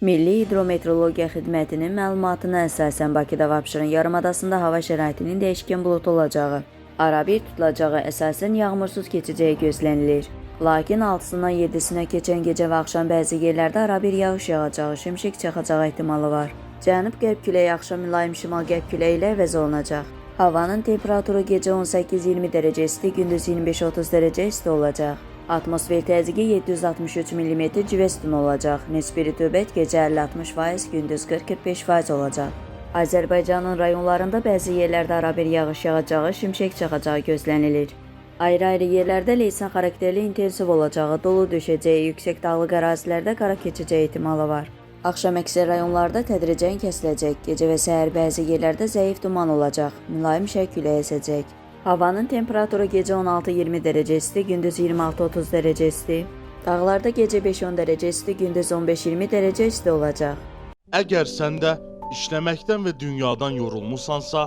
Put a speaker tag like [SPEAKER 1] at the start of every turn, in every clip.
[SPEAKER 1] Milli Hidrometeorologiya Xidmətinin məlumatına əsasən Bakıda və Abşeron yarımadasında hava şəraitinin dəyişkən bulutlu olacağı, arabir tutulacağı, əsasən yağmursuz keçəcəyi gözlənilir. Lakin 6-sından 7-sinə keçən gecə və axşam bəzi yerlərdə arabir yağış yağacağı, şimşək çaxacağı ehtimalı var. Cənub-qərb küləyi axşam mülayim şimal-qərb küləyi ilə əvəz olunacaq. Havanın temperaturu gecə 18-20 dərəcə isti, gündüz 25-30 dərəcə isti olacaq. Atmosfer təzyiqi 763 mm civə sütunu olacaq. Nisbi rütubət gecə 50-60%, gündüz 40-45% olacaq. Azərbaycanın rayonlarında bəzi yerlərdə arabir yağış yağacağı, şimşək çaxacağı gözlənilir. Ayrı-ayrı yerlərdə leysan xarakterli intensiv olacağı, dolu düşəcəyi, yüksək dağlıq ərazilərdə qara keçəcəyi ehtimalı var. Axşam əksər rayonlarda tədricən kəsiləcək. Gecə və səhər bəzi yerlərdə zəif duman olacaq. Mülayim şərq küləyi əsəcək. Havanın temperaturu gecə 16-20 dərəcə isti, gündüz 26-30 dərəcə isti. Dağlarda gecə 5-10 dərəcə isti, gündüz 15-20 dərəcə isti olacaq.
[SPEAKER 2] Əgər sən də işləməkdən və dünyadan yorulmusansa,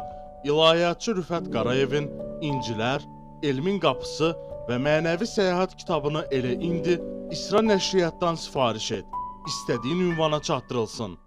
[SPEAKER 2] İlahiyyatçı Rüfət Qarayevin İncilər, Elmin Qapısı və Mənəvi Səyahət kitabını elə indi İsra nəşriyyatdan sifariş et. İstədiyin ünvana çatdırılsın.